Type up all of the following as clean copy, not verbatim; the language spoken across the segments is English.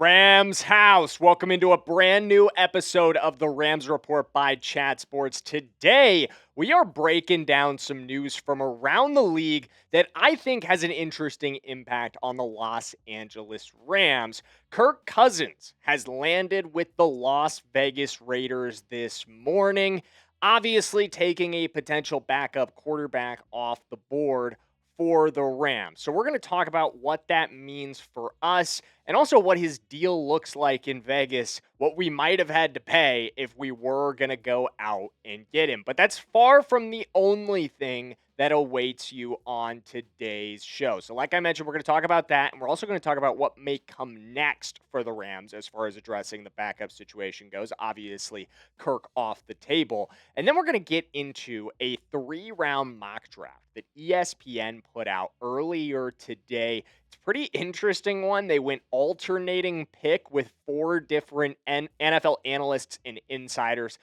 Rams house. Welcome into a brand new episode of the Rams Report by Chat Sports. Today, we are breaking down some news from around the league that I think has an interesting impact on the Los Angeles Rams. Kirk Cousins has landed with the Las Vegas Raiders this morning, obviously taking a potential backup quarterback off the board for the Rams. So we're going to talk about what that means for us and also what his deal looks like in Vegas, what we might have had to pay if we were going to go out and get him. But that's far from the only thing that awaits you on today's show. So like I mentioned, we're going to talk about that, and we're also going to talk about what may come next for the Rams as far as addressing the backup situation goes. Obviously, Kirk off the table. And then we're going to get into a 3-round mock draft that ESPN put out earlier today. It's a pretty interesting one. They went alternating pick with 4 different NFL analysts and insiders.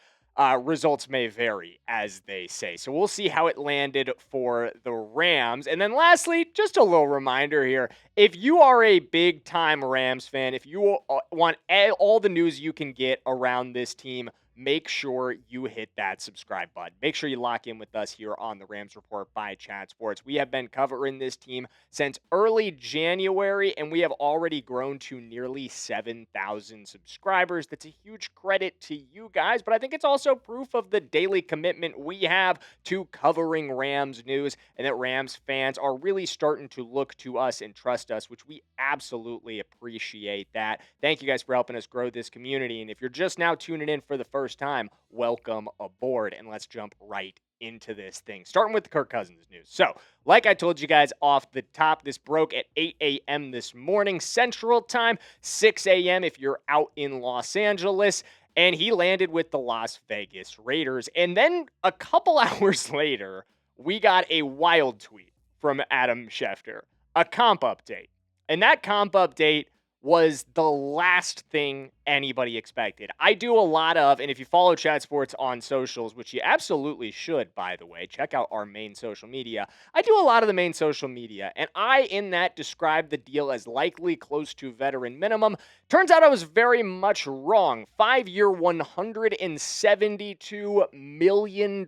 Results may vary, as they say. So we'll see how it landed for the Rams. And then lastly, just a little reminder here. If you are a big-time Rams fan, if you want all the news you can get around this team, make sure you hit that subscribe button. Make sure you lock in with us here on the Rams Report by Chat Sports. We have been covering this team since early January, and we have already grown to nearly 7,000 subscribers. That's a huge credit to you guys, but I think it's also proof of the daily commitment we have to covering Rams news, and that Rams fans are really starting to look to us and trust us, which we absolutely appreciate that. Thank you guys for helping us grow this community, and if you're just now tuning in for the first time, welcome aboard, and let's jump right into this thing. Starting with the Kirk Cousins news. So, like I told you guys off the top, this broke at 8 a.m. this morning, Central Time, 6 a.m. if you're out in Los Angeles, and he landed with the Las Vegas Raiders. And then a couple hours later, we got a wild tweet from Adam Schefter, a comp update. And that comp update was the last thing anybody expected. I do a lot of, and if you follow Chat Sports on socials, which you absolutely should, by the way, check out our main social media. I do a lot of the main social media, and I, in that, described the deal as likely close to veteran minimum. Turns out I was very much wrong. 5-year, $172 million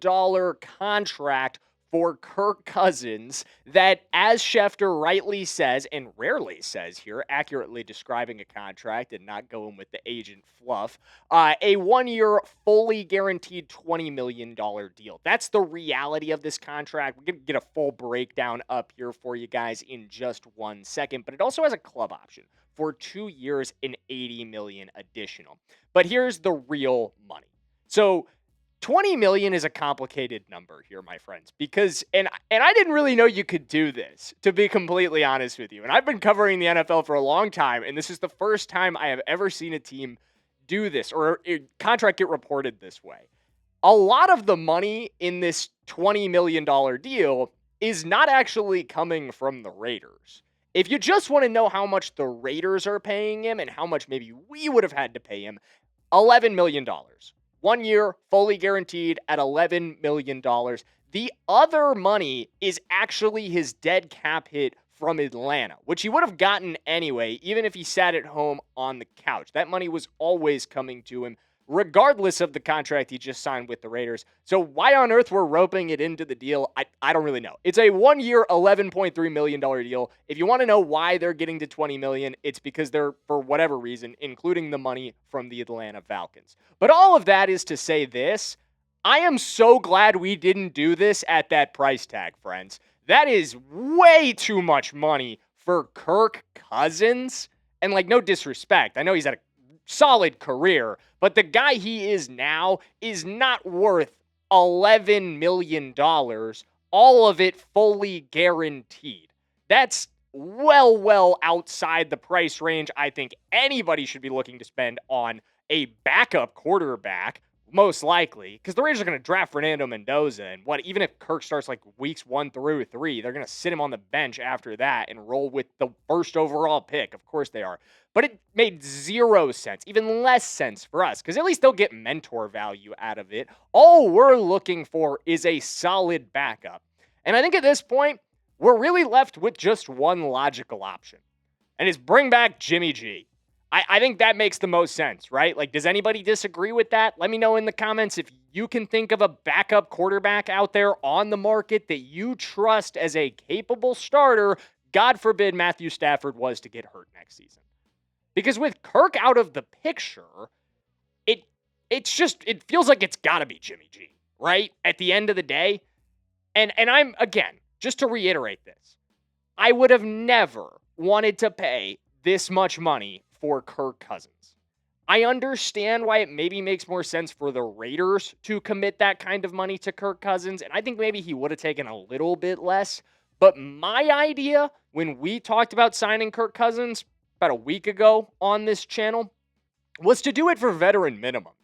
contract for Kirk Cousins that, as Schefter rightly says, and rarely says here, accurately describing a contract and not going with the agent fluff, a 1-year, fully guaranteed $20 million deal. That's the reality of this contract. We're going to get a full breakdown up here for you guys in just 1 second, but it also has a club option for 2 years and $80 million additional. But here's the real money. So, $20 million is a complicated number here, my friends, because, and I didn't really know you could do this, to be completely honest with you. And I've been covering the NFL for a long time, and this is the first time I have ever seen a team do this or a contract get reported this way. A lot of the money in this $20 million deal is not actually coming from the Raiders. If you just want to know how much the Raiders are paying him and how much maybe we would have had to pay him, $11 million. 1 year, fully guaranteed at $11 million. The other money is actually his dead cap hit from Atlanta, which he would have gotten anyway, even if he sat at home on the couch. That money was always coming to him, regardless of the contract he just signed with the Raiders. So why on earth we're roping it into the deal, I don't really know. It's a 1-year, $11.3 million deal. If you want to know why they're getting to $20 million, it's because they're, for whatever reason, including the money from the Atlanta Falcons. But all of that is to say this: I am so glad we didn't do this at that price tag, friends. That is way too much money for Kirk Cousins. And like, no disrespect, I know he's had a solid career, but the guy he is now is not worth $11 million, all of it fully guaranteed. That's well outside the price range I think anybody should be looking to spend on a backup quarterback, most likely, because the Raiders are going to draft Fernando Mendoza, and even if Kirk starts like weeks 1 through 3, they're going to sit him on the bench after that and roll with the first overall pick. Of course they are. But it made 0 sense, even less sense for us, because at least they'll get mentor value out of it. All we're looking for is a solid backup. And I think at this point, we're really left with just one logical option, and it's bring back Jimmy G. I think that makes the most sense, right? Like, does anybody disagree with that? Let me know in the comments if you can think of a backup quarterback out there on the market that you trust as a capable starter. God forbid Matthew Stafford was to get hurt next season. Because with Kirk out of the picture, it it feels like it's got to be Jimmy G, right? At the end of the day. And I'm, again, just to reiterate this, I would have never wanted to pay this much money for Kirk Cousins. I understand why it maybe makes more sense for the Raiders to commit that kind of money to Kirk Cousins, and I think maybe he would have taken a little bit less. But my idea when we talked about signing Kirk Cousins about a week ago on this channel was to do it for veteran minimum.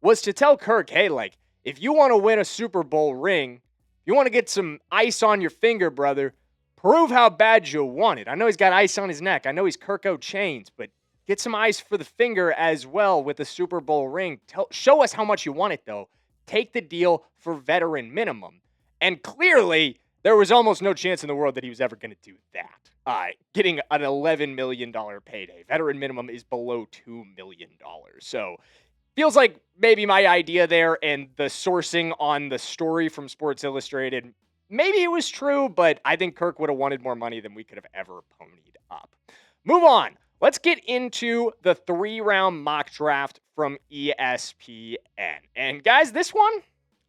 Was to tell Kirk, hey, like, if you want to win a Super Bowl ring, you want to get some ice on your finger, brother, prove how bad you want it. I know he's got ice on his neck. I know he's Kirk O'Chains, but get some ice for the finger as well with a Super Bowl ring. Show us how much you want it, though. Take the deal for veteran minimum. And clearly, there was almost no chance in the world that he was ever going to do that. Getting an $11 million payday. Veteran minimum is below $2 million. So feels like maybe my idea there and the sourcing on the story from Sports Illustrated, maybe it was true, but I think Kirk would have wanted more money than we could have ever ponied up. Move on. Let's get into the 3-round mock draft from ESPN. And guys, this one,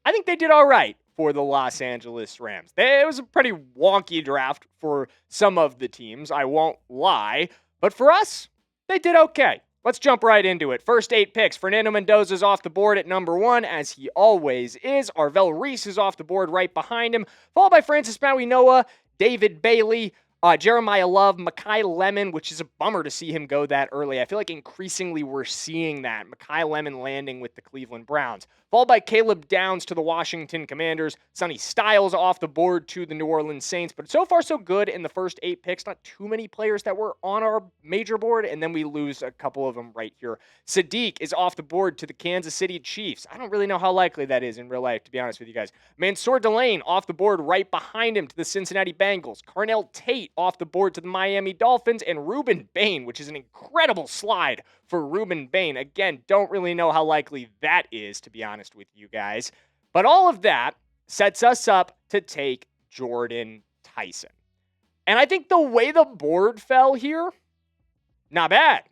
I think they did all right for the Los Angeles Rams. It was a pretty wonky draft for some of the teams, I won't lie. But for us, they did okay. Let's jump right into it. First 8 picks. Fernando Mendoza's off the board at number 1, as he always is. Arvell Reese is off the board right behind him, followed by Francis Maui-Noa, David Bailey, Jeremiah Love, Mekhi Lemon, which is a bummer to see him go that early. I feel like increasingly we're seeing that. Mekhi Lemon landing with the Cleveland Browns. Followed by Caleb Downs to the Washington Commanders. Sonny Styles off the board to the New Orleans Saints. But so far so good in the first 8 picks. Not too many players that were on our major board, and then we lose a couple of them right here. Sadiq is off the board to the Kansas City Chiefs. I don't really know how likely that is in real life, to be honest with you guys. Mansour Delane off the board right behind him to the Cincinnati Bengals. Carnell Tate off the board to the Miami Dolphins, and Ruben Bain, which is an incredible slide for Ruben Bain. Again, don't really know how likely that is, to be honest with you guys. But all of that sets us up to take Jordan Tyson. And I think the way the board fell here, not bad.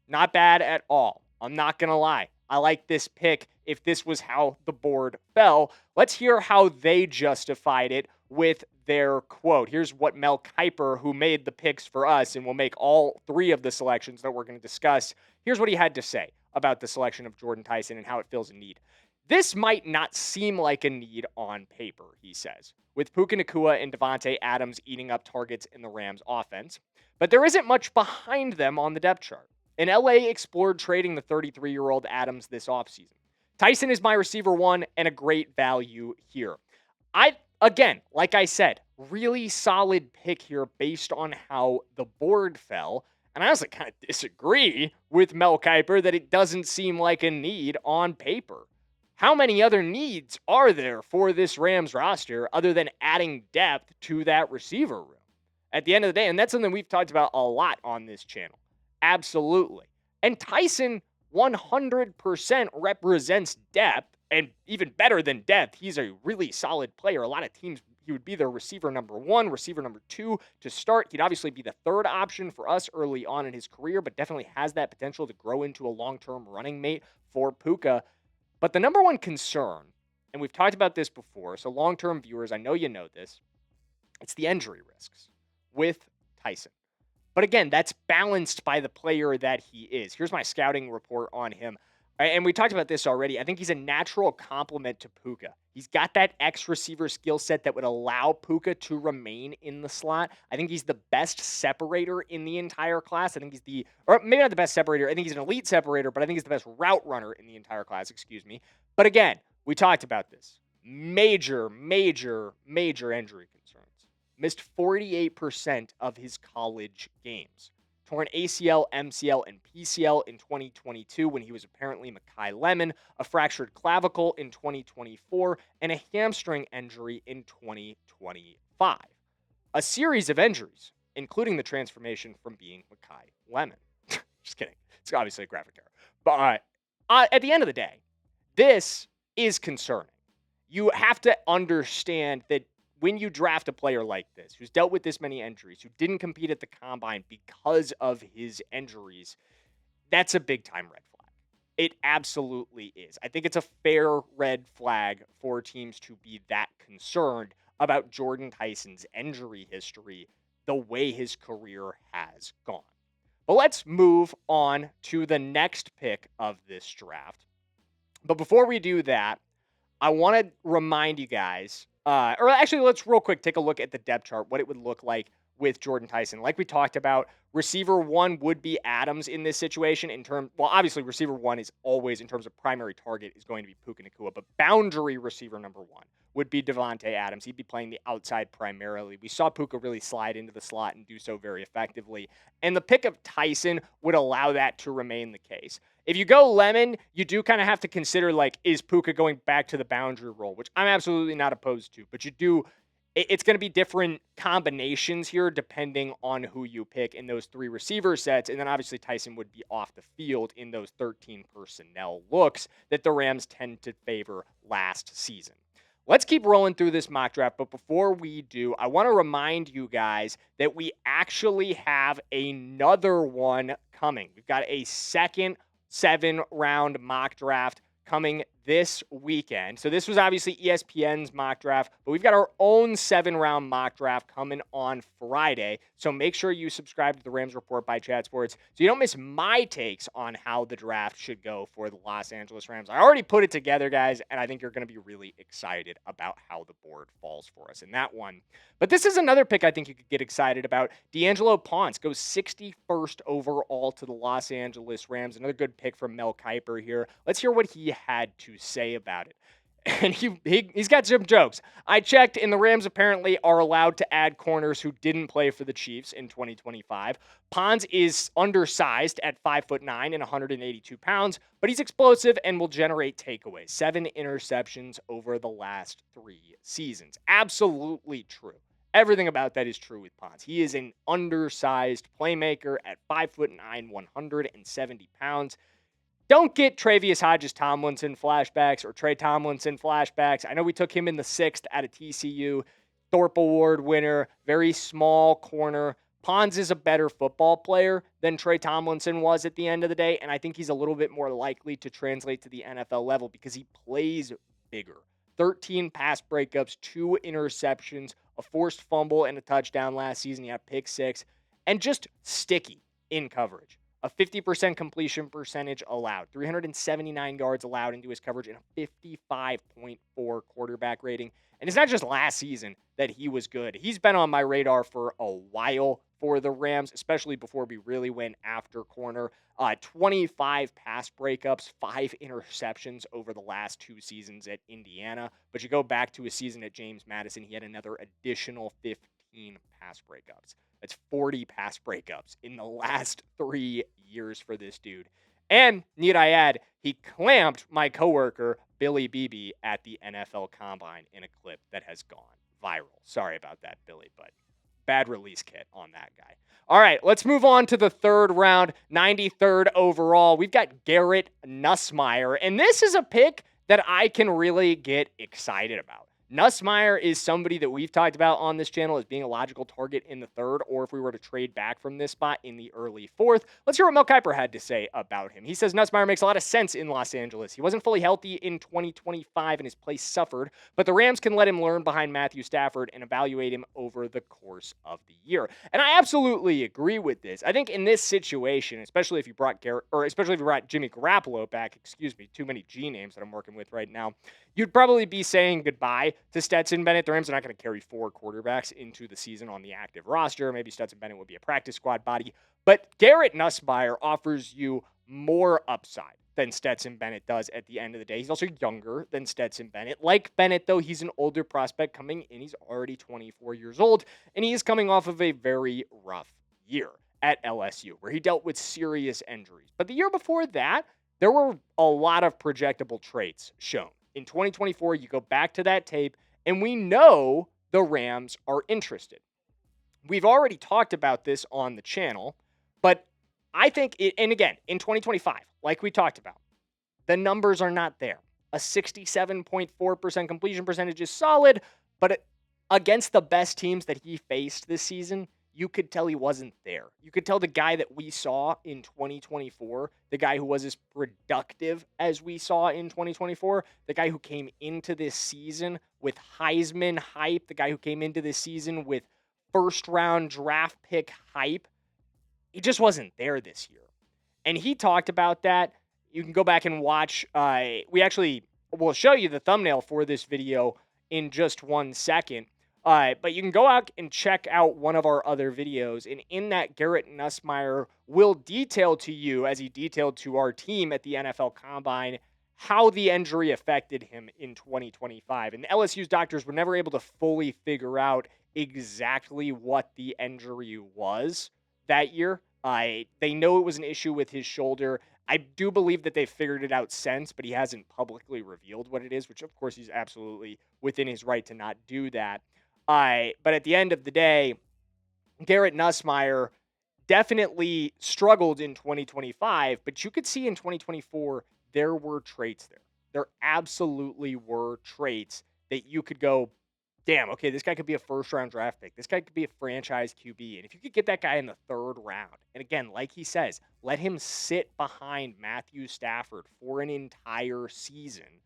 Not bad at all. I'm not going to lie. I like this pick if this was how the board fell. Let's hear how they justified it with their quote. Here's what Mel Kiper, who made the picks for us and will make all 3 of the selections that we're going to discuss, here's what he had to say about the selection of Jordan Tyson and how it fills a need. This might not seem like a need on paper, he says, with Puka Nacua and Devontae Adams eating up targets in the Rams offense, but there isn't much behind them on the depth chart. And LA explored trading the 33-year-old Adams this offseason. Tyson is my receiver 1 and a great value here. Again, like I said, really solid pick here based on how the board fell. And I also kind of disagree with Mel Kiper that it doesn't seem like a need on paper. How many other needs are there for this Rams roster other than adding depth to that receiver room? At the end of the day, and that's something we've talked about a lot on this channel. Absolutely. And Tyson 100% represents depth, and even better than depth, he's a really solid player. A lot of teams, he would be their receiver number 1, receiver number 2 to start. He'd obviously be the 3rd option for us early on in his career, but definitely has that potential to grow into a long-term running mate for Puka. But the number 1 concern, and we've talked about this before, so long-term viewers, I know you know this, it's the injury risks with Tyson. But again, that's balanced by the player that he is. Here's my scouting report on him. And we talked about this already. I think he's a natural complement to Puka. He's got that X receiver skill set that would allow Puka to remain in the slot. I think he's the best separator in the entire class. I think he's or maybe not the best separator. I think he's an elite separator, but I think he's the best route runner in the entire class, excuse me. But again, we talked about this. Major injury concerns. Missed 48% of his college games. Torn ACL, MCL, and PCL in 2022 when he was apparently Mekhi Lemon, a fractured clavicle in 2024, and a hamstring injury in 2025. A series of injuries, including the transformation from being Mekhi Lemon. Just kidding. It's obviously a graphic error. But at the end of the day, this is concerning. You have to understand that when you draft a player like this, who's dealt with this many injuries, who didn't compete at the combine because of his injuries, that's a big time red flag. It absolutely is. I think it's a fair red flag for teams to be that concerned about Jordan Tyson's injury history, the way his career has gone. But let's move on to the next pick of this draft. But before we do that, I want to remind you guys, or actually, let's real quick take a look at the depth chart, what it would look like with Jordan Tyson. Like we talked about, receiver one would be Adams in this situation obviously receiver one is always, in terms of primary target, is going to be Puka Nacua, but boundary receiver number one would be Devontae Adams. He'd be playing the outside primarily. We saw Puka really slide into the slot and do so very effectively. And the pick of Tyson would allow that to remain the case. If you go Lemon, you do kind of have to consider, like, is Puka going back to the boundary role, which I'm absolutely not opposed to. But it's going to be different combinations here depending on who you pick in those three receiver sets. And then obviously Tyson would be off the field in those 13 personnel looks that the Rams tend to favor last season. Let's keep rolling through this mock draft, but before we do, I want to remind you guys that we actually have another one coming. We've got a second 7-round mock draft coming this weekend. So this was obviously ESPN's mock draft, but we've got our own 7-round mock draft coming on Friday. So make sure you subscribe to the Rams Report by Chat Sports so you don't miss my takes on how the draft should go for the Los Angeles Rams. I already put it together, guys, and I think you're going to be really excited about how the board falls for us in that one. But this is another pick I think you could get excited about. D'Angelo Ponce goes 61st overall to the Los Angeles Rams. Another good pick from Mel Kiper here. Let's hear what he had to say about it. And he's got some jokes. I checked, and the Rams apparently are allowed to add corners who didn't play for the Chiefs in 2025. Ponce is undersized at 5'9" and 182 pounds, but he's explosive and will generate takeaways. 7 interceptions over the last 3 seasons. Absolutely true. Everything about that is true with Ponce. He is an undersized playmaker at 5'9", 170 pounds. Don't get Travius Hodges Tomlinson flashbacks or Trey Tomlinson flashbacks. I know we took him in the 6th out of TCU. Thorpe Award winner, very small corner. Ponce is a better football player than Trey Tomlinson was at the end of the day, and I think he's a little bit more likely to translate to the NFL level because he plays bigger. 13 pass breakups, 2 interceptions, a forced fumble, and a touchdown last season. He had a pick 6, and just sticky in coverage. A 50% completion percentage allowed, 379 yards allowed into his coverage, and a 55.4 quarterback rating. And it's not just last season that he was good. He's been on my radar for a while for the Rams, especially before we really went after corner. 25 pass breakups, 5 interceptions over the last 2 seasons at Indiana. But you go back to a season at James Madison, he had another additional 15 pass breakups. That's 40 pass breakups in the last 3 years for this dude. And, need I add, he clamped my coworker, Billy Beebe, at the NFL Combine in a clip that has gone viral. Sorry about that, Billy, but bad release kit on that guy. All right, let's move on to the 3rd round, 93rd overall. We've got Garrett Nussmeier, and this is a pick that I can really get excited about. Nussmeier is somebody that we've talked about on this channel as being a logical target in the 3rd, or if we were to trade back from this spot in the early 4th. Let's hear what Mel Kiper had to say about him. He says Nussmeier makes a lot of sense in Los Angeles. He wasn't fully healthy in 2025 and his play suffered, but the Rams can let him learn behind Matthew Stafford and evaluate him over the course of the year. And I absolutely agree with this. I think in this situation, especially if you brought Jimmy Garoppolo back, too many G names that I'm working with right now, you'd probably be saying goodbye to Stetson Bennett. The Rams are not going to carry 4 quarterbacks into the season on the active roster. Maybe Stetson Bennett would be a practice squad body. But Garrett Nussmeier offers you more upside than Stetson Bennett does at the end of the day. He's also younger than Stetson Bennett. Like Bennett, though, he's an older prospect coming in. He's already 24 years old, and he is coming off of a very rough year at LSU, where he dealt with serious injuries. But the year before that, there were a lot of projectable traits shown. In 2024, you go back to that tape, and we know the Rams are interested. We've already talked about this on the channel, but I think, and again, in 2025, like we talked about, the numbers are not there. A 67.4% completion percentage is solid, but against the best teams that he faced this season, you could tell he wasn't there. You could tell the guy that we saw in 2024, the guy who was as productive as we saw in 2024, the guy who came into this season with Heisman hype, the guy who came into this season with first round draft pick hype, he just wasn't there this year. And he talked about that. You can go back and watch. We'll show you the thumbnail for this video in just 1 second. But you can go out and check out one of our other videos. And in that, Garrett Nussmeier will detail to you, as he detailed to our team at the NFL Combine, how the injury affected him in 2025. And LSU's doctors were never able to fully figure out exactly what the injury was that year. They know it was an issue with his shoulder. I do believe that they've figured it out since, but he hasn't publicly revealed what it is, which of course he's absolutely within his right to not do that. But at the end of the day, Garrett Nussmeier definitely struggled in 2025, but you could see in 2024 there were traits there. There absolutely were traits that you could go, damn, okay, this guy could be a first-round draft pick. This guy could be a franchise QB. And if you could get that guy in the third round, and again, like he says, let him sit behind Matthew Stafford for an entire season,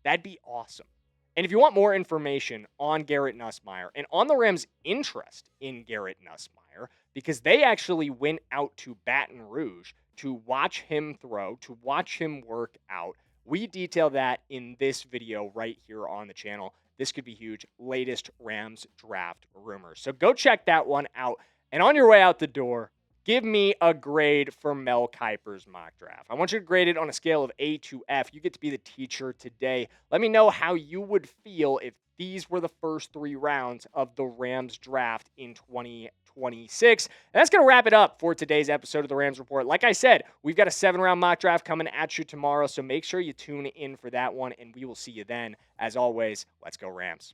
that'd be awesome. And if you want more information on Garrett Nussmeier and on the Rams' interest in Garrett Nussmeier, because they actually went out to Baton Rouge to watch him throw, to watch him work out, we detail that in this video right here on the channel. This could be huge. Latest Rams draft rumors. So go check that one out. And on your way out the door, give me a grade for Mel Kiper's mock draft. I want you to grade it on a scale of A to F. You get to be the teacher today. Let me know how you would feel if these were the first 3 rounds of the Rams draft in 2026. And that's going to wrap it up for today's episode of the Rams Report. Like I said, we've got a 7-round mock draft coming at you tomorrow, so make sure you tune in for that one, and we will see you then. As always, let's go Rams.